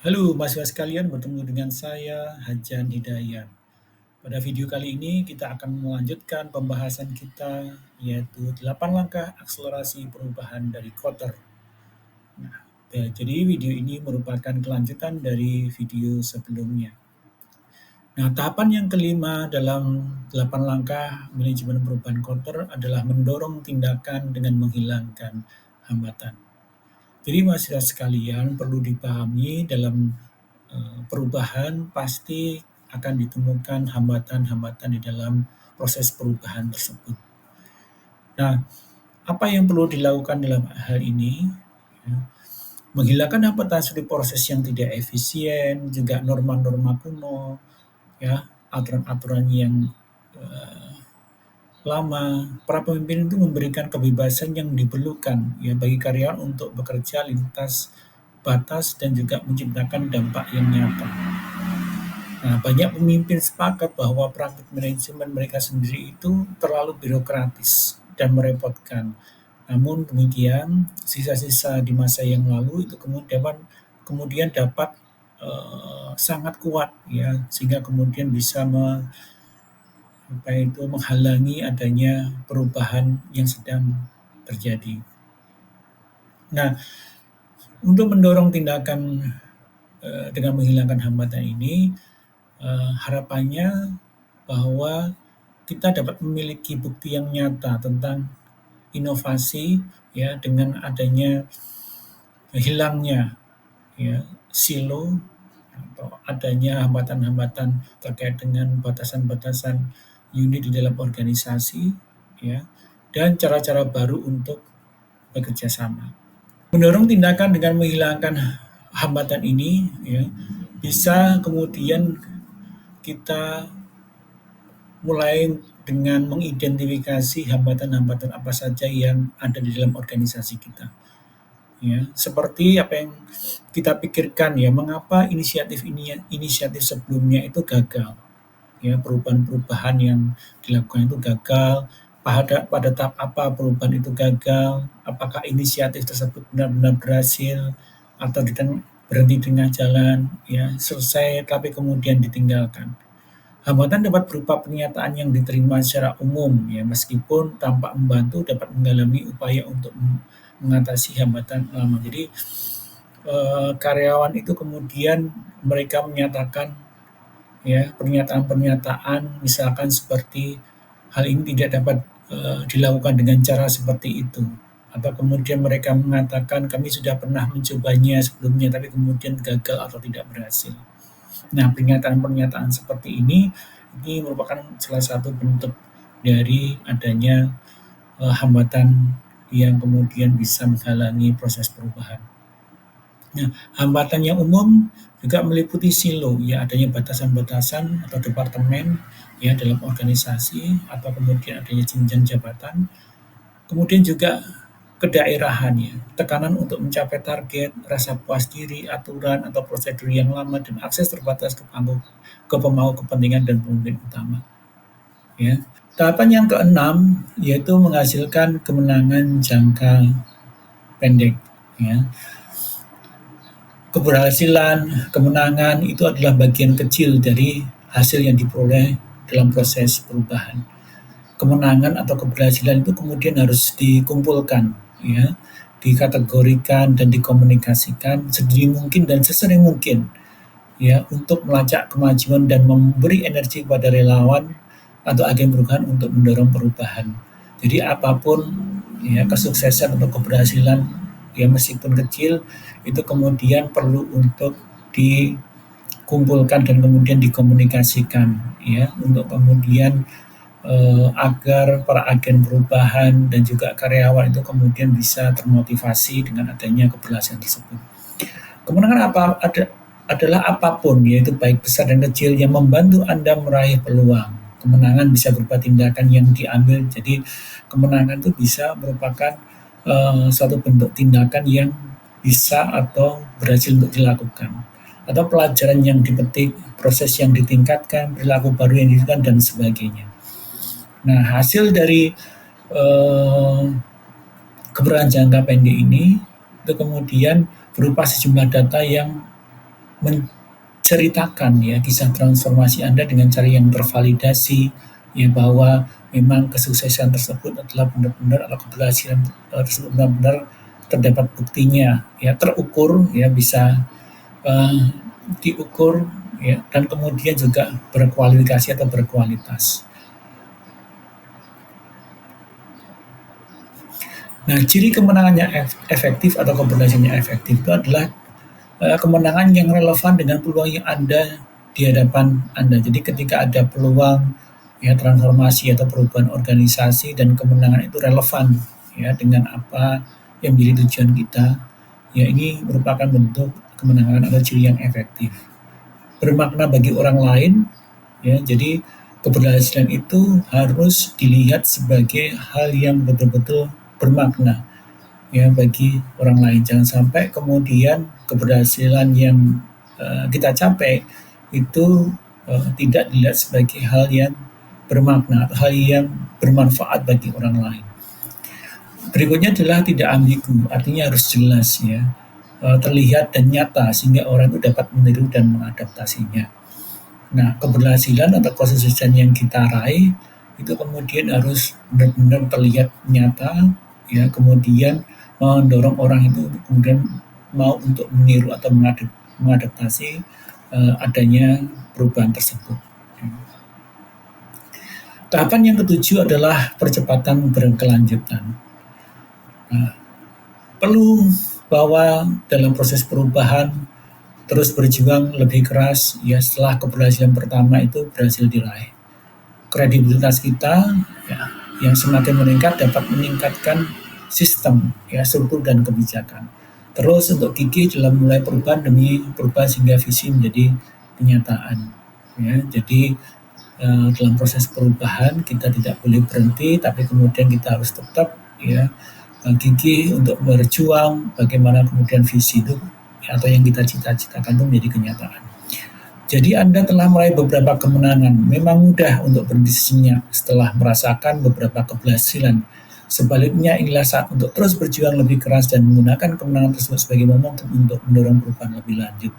Halo mahasiswa sekalian, bertemu dengan saya Hajan Hidayat. Pada video kali ini kita akan melanjutkan pembahasan kita yaitu 8 langkah akselerasi perubahan dari Kotter. Jadi video ini merupakan kelanjutan dari video sebelumnya. Nah, tahapan yang kelima dalam 8 langkah manajemen perubahan Kotter adalah mendorong tindakan dengan menghilangkan hambatan. Jadi mahasiswa sekalian perlu dipahami dalam perubahan pasti akan ditemukan hambatan-hambatan di dalam proses perubahan tersebut. Nah, apa yang perlu dilakukan dalam hal ini? Ya, menghilangkan hambatan seperti proses yang tidak efisien, juga norma-norma kuno, ya, aturan-aturan yang eh, lama. Para pemimpin itu memberikan kebebasan yang diperlukan ya bagi karyawan untuk bekerja lintas batas dan juga menciptakan dampak yang nyata. Nah, banyak pemimpin sepakat bahwa praktik manajemen mereka sendiri itu terlalu birokratis dan merepotkan. Namun demikian, sisa-sisa di masa yang lalu itu kemudian dapat sangat kuat ya sehingga kemudian bisa menghalangi adanya perubahan yang sedang terjadi. Nah, untuk mendorong tindakan dengan menghilangkan hambatan ini, harapannya bahwa kita dapat memiliki bukti yang nyata tentang inovasi ya dengan adanya hilangnya ya silo atau adanya hambatan-hambatan terkait dengan batasan-batasan unit di dalam organisasi ya dan cara-cara baru untuk bekerja sama. Mendorong tindakan dengan menghilangkan hambatan ini ya bisa kemudian kita mulai dengan mengidentifikasi hambatan-hambatan apa saja yang ada di dalam organisasi kita. Ya, seperti apa yang kita pikirkan ya, mengapa inisiatif sebelumnya itu gagal. Ya, perubahan-perubahan yang dilakukan itu gagal. Pada tahap apa perubahan itu gagal? Apakah inisiatif tersebut benar-benar berhasil atau berhenti di tengah jalan? Ya, selesai tapi kemudian ditinggalkan. Hambatan dapat berupa pernyataan yang diterima secara umum, ya, meskipun tampak membantu dapat menggalami upaya untuk mengatasi hambatan lama. Jadi karyawan itu kemudian mereka menyatakan ya pernyataan-pernyataan misalkan seperti hal ini tidak dapat dilakukan dengan cara seperti itu. Atau kemudian mereka mengatakan kami sudah pernah mencobanya sebelumnya tapi kemudian gagal atau tidak berhasil. Nah, pernyataan-pernyataan seperti ini merupakan salah satu bentuk dari adanya hambatan yang kemudian bisa menghalangi proses perubahan. Nah, hambatan yang umum juga meliputi silo, ya adanya batasan-batasan atau departemen ya dalam organisasi atau kemudian adanya jenjang jabatan. Kemudian juga kedaerahan ya, tekanan untuk mencapai target, rasa puas diri, aturan atau prosedur yang lama dan akses terbatas ke pemangku kepentingan dan pemimpin utama. Ya. Tahapan yang keenam yaitu menghasilkan kemenangan jangka pendek. Ya. Keberhasilan, kemenangan itu adalah bagian kecil dari hasil yang diperoleh dalam proses perubahan. Kemenangan atau keberhasilan itu kemudian harus dikumpulkan, ya, dikategorikan dan dikomunikasikan sedini mungkin dan sesering mungkin, ya, untuk melacak kemajuan dan memberi energi kepada relawan atau agen perubahan untuk mendorong perubahan. Jadi apapun ya kesuksesan atau keberhasilan ya meskipun kecil itu kemudian perlu untuk dikumpulkan dan kemudian dikomunikasikan ya untuk kemudian agar para agen perubahan dan juga karyawan itu kemudian bisa termotivasi dengan adanya keberhasilan tersebut. Kemenangan adalah apapun, yaitu baik besar dan kecil yang membantu Anda meraih peluang. Kemenangan bisa berupa tindakan yang diambil, jadi kemenangan itu bisa merupakan suatu bentuk tindakan yang bisa atau berhasil untuk dilakukan. Atau pelajaran yang dipetik, proses yang ditingkatkan, perilaku baru yang dilakukan, dan sebagainya. Nah, hasil dari keberhasilan jangka pendek ini itu kemudian berupa sejumlah data yang menceritakan ya kisah transformasi Anda dengan cara yang tervalidasi, ya bahwa memang kesuksesan tersebut adalah benar-benar atau keberhasilan tersebut benar-benar terdapat buktinya, ya terukur, ya bisa uh, diukur, ya dan kemudian juga berkualifikasi atau berkualitas. Nah, ciri kemenangannya efektif atau keberhasilannya efektif itu adalah kemenangan yang relevan dengan peluang yang ada di hadapan Anda. Jadi ketika ada peluang ya transformasi atau perubahan organisasi dan kemenangan itu relevan ya dengan apa yang menjadi tujuan kita, ya ini merupakan bentuk kemenangan atau ciri yang efektif. Bermakna bagi orang lain, ya jadi keberhasilan itu harus dilihat sebagai hal yang betul-betul bermakna ya bagi orang lain. Jangan sampai kemudian keberhasilan yang kita capai itu tidak dilihat sebagai hal yang bermakna atau hal yang bermanfaat bagi orang lain. Berikutnya adalah tidak ambigu, artinya harus jelas ya, terlihat dan nyata sehingga orang itu dapat meniru dan mengadaptasinya. Nah, keberhasilan atau kesuksesan yang kita raih itu kemudian harus benar-benar terlihat nyata, ya kemudian mendorong orang itu kemudian mau untuk meniru atau mengadaptasi adanya perubahan tersebut. Tahapan yang ketujuh adalah percepatan berkelanjutan. Nah, perlu bahwa dalam proses perubahan terus berjuang lebih keras ya setelah keberhasilan pertama itu berhasil diraih. Kredibilitas kita ya, yang semakin meningkat dapat meningkatkan sistem ya struktur dan kebijakan. Terus untuk gigih dalam mulai perubahan demi perubahan sehingga visi menjadi kenyataan. Ya, jadi dalam proses perubahan kita tidak boleh berhenti, tapi kemudian kita harus tetap ya gigih untuk berjuang bagaimana kemudian visi itu ya, atau yang kita cita-citakan itu menjadi kenyataan. Jadi Anda telah meraih beberapa kemenangan. Memang mudah untuk berhenti sejenak setelah merasakan beberapa keberhasilan. Sebaliknya, inilah saat untuk terus berjuang lebih keras dan menggunakan kemenangan tersebut sebagai momentum untuk mendorong perubahan lebih lanjut.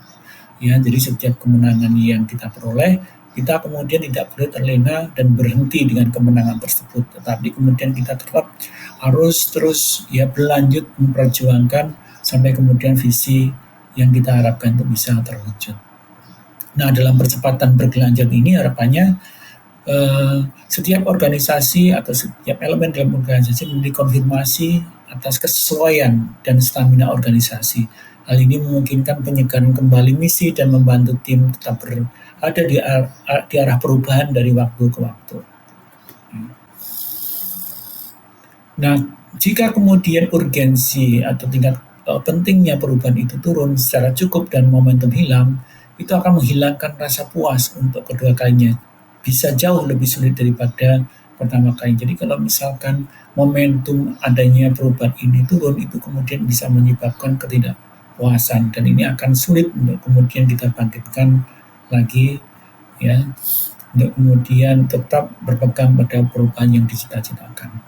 Ya, jadi setiap kemenangan yang kita peroleh, kita kemudian tidak boleh terlena dan berhenti dengan kemenangan tersebut, tetapi kemudian kita tetap harus terus ya berlanjut memperjuangkan sampai kemudian visi yang kita harapkan itu bisa terwujud. Nah, dalam percepatan berkelanjutan ini harapannya setiap organisasi atau setiap elemen dalam organisasi memberi konfirmasi atas kesesuaian dan stamina organisasi. Hal ini memungkinkan penyegaran kembali misi dan membantu tim tetap berada di arah perubahan dari waktu ke waktu. Nah, jika kemudian urgensi atau tingkat pentingnya perubahan itu turun secara cukup dan momentum hilang, itu akan menghilangkan rasa puas untuk kedua kalinya. Bisa jauh lebih sulit daripada pertama kali. Jadi kalau misalkan momentum adanya perubahan ini turun, itu kemudian bisa menyebabkan ketidakpuasan dan ini akan sulit untuk kemudian kita bangkitkan lagi ya, untuk kemudian tetap berpegang pada perubahan yang dicita-citakan.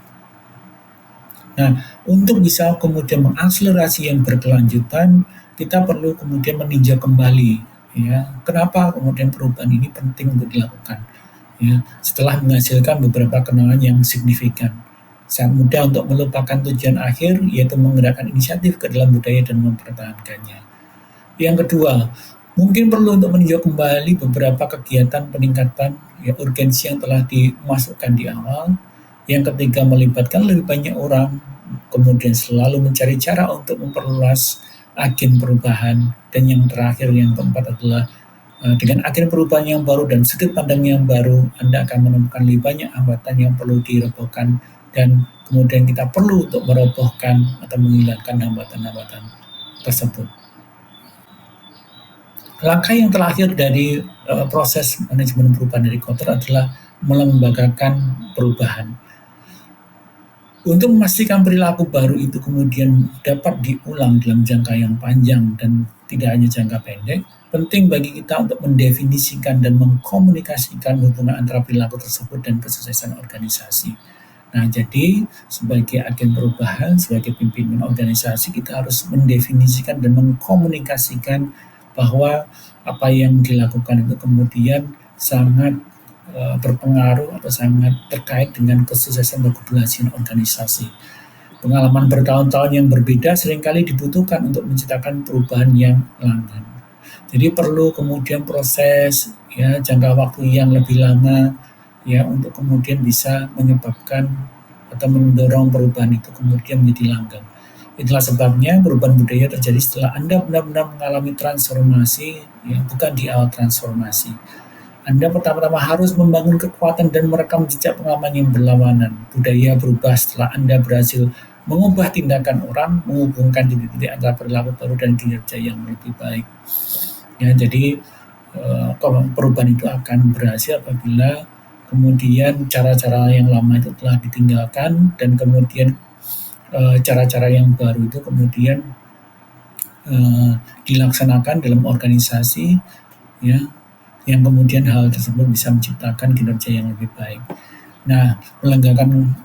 Nah, untuk bisa kemudian mengakselerasi yang berkelanjutan, kita perlu kemudian meninjau kembali ya, kenapa kemudian perubahan ini penting untuk dilakukan. Ya, setelah menghasilkan beberapa kenangan yang signifikan. Sangat mudah untuk melupakan tujuan akhir, yaitu menggerakkan inisiatif ke dalam budaya dan mempertahankannya. Yang kedua, mungkin perlu untuk meninjau kembali beberapa kegiatan peningkatan ya, urgensi yang telah dimasukkan di awal. Yang ketiga, melibatkan lebih banyak orang, kemudian selalu mencari cara untuk memperluas agen perubahan, dan yang terakhir, yang keempat adalah dengan agen perubahan yang baru dan sudut pandang yang baru, Anda akan menemukan lebih banyak hambatan yang perlu dirobohkan dan kemudian kita perlu untuk merobohkan atau menghilangkan hambatan-hambatan tersebut. Langkah yang terakhir dari proses manajemen perubahan dari Kotter adalah melembagakan perubahan. Untuk memastikan perilaku baru itu kemudian dapat diulang dalam jangka yang panjang dan tidak hanya jangka pendek, penting bagi kita untuk mendefinisikan dan mengkomunikasikan hubungan antara perilaku tersebut dan kesuksesan organisasi. Nah, jadi sebagai agen perubahan, sebagai pimpinan organisasi, kita harus mendefinisikan dan mengkomunikasikan bahwa apa yang dilakukan itu kemudian sangat berpengaruh atau sangat terkait dengan kesuksesan atau keberhasilan organisasi. Pengalaman bertahun-tahun yang berbeda seringkali dibutuhkan untuk menciptakan perubahan yang langgeng. Jadi perlu kemudian proses ya jangka waktu yang lebih lama ya untuk kemudian bisa menyebabkan atau mendorong perubahan itu kemudian menjadi langgeng. Itulah sebabnya perubahan budaya terjadi setelah Anda benar-benar mengalami transformasi, ya, bukan di awal transformasi. Anda pertama-tama harus membangun kekuatan dan merekam jejak pengalaman yang berlawanan. Budaya berubah setelah Anda berhasil mengubah tindakan orang, menghubungkan titik-titik antara perilaku baru dan kinerja yang lebih baik. Ya, jadi perubahan itu akan berhasil apabila kemudian cara-cara yang lama itu telah ditinggalkan dan kemudian cara-cara yang baru itu kemudian dilaksanakan dalam organisasi, ya, yang kemudian hal tersebut bisa menciptakan kinerja yang lebih baik. Nah,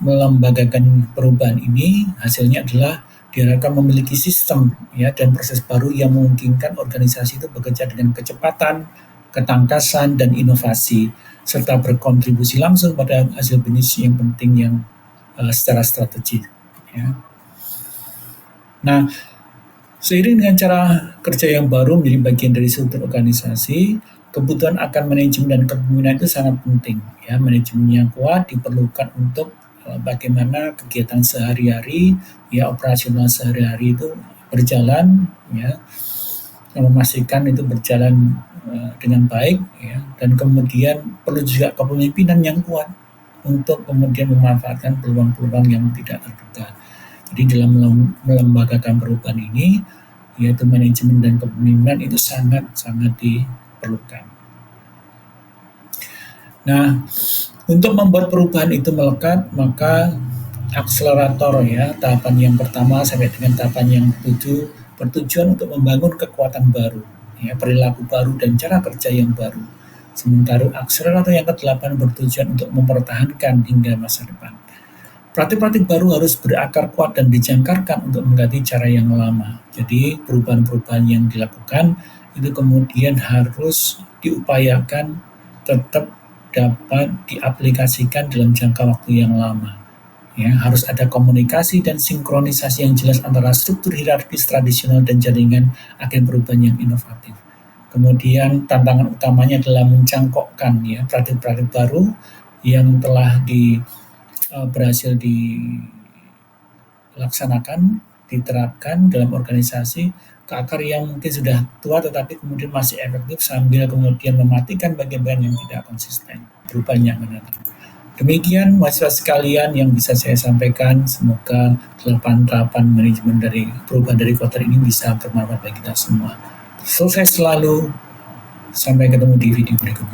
melembagakan perubahan ini hasilnya adalah diharapkan memiliki sistem ya dan proses baru yang memungkinkan organisasi itu bekerja dengan kecepatan, ketangkasan, dan inovasi serta berkontribusi langsung pada hasil bisnis yang penting yang secara strategis. Ya. Nah, seiring dengan cara kerja yang baru menjadi bagian dari struktur organisasi, kebutuhan akan manajemen dan kepemimpinan itu sangat penting. Ya, manajemen yang kuat diperlukan untuk bagaimana kegiatan sehari-hari, ya operasional sehari-hari itu berjalan, ya, memastikan itu berjalan dengan baik, ya, dan kemudian perlu juga kepemimpinan yang kuat untuk kemudian memanfaatkan peluang-peluang yang tidak terduga. Jadi dalam melembagakan perubahan ini, yaitu manajemen dan kepemimpinan itu sangat-sangat diperlukan. Nah, untuk membuat perubahan itu melekat, maka akselerator ya, tahapan yang pertama sampai dengan tahapan yang ketujuh bertujuan untuk membangun kekuatan baru, ya, perilaku baru dan cara kerja yang baru. Sementara akselerator yang ke-8 bertujuan untuk mempertahankan hingga masa depan. Praktik-praktik baru harus berakar kuat dan dijangkarkan untuk mengganti cara yang lama. Jadi perubahan-perubahan yang dilakukan itu kemudian harus diupayakan tetap dapat diaplikasikan dalam jangka waktu yang lama. Ya, harus ada komunikasi dan sinkronisasi yang jelas antara struktur hierarkis tradisional dan jaringan agen perubahan yang inovatif. Kemudian tantangan utamanya adalah mencangkokkan ya praktik-praktik baru yang telah berhasil dilaksanakan, diterapkan dalam organisasi ke akar yang mungkin sudah tua tetapi kemudian masih efektif sambil kemudian mematikan bagian-bagian yang tidak konsisten. Perubahan yang mendatang. Demikian mahasiswa sekalian yang bisa saya sampaikan. Semoga 8 tahapan manajemen dari perubahan dari quarter ini bisa bermanfaat bagi kita semua. Sukses selalu. Sampai ketemu di video berikutnya.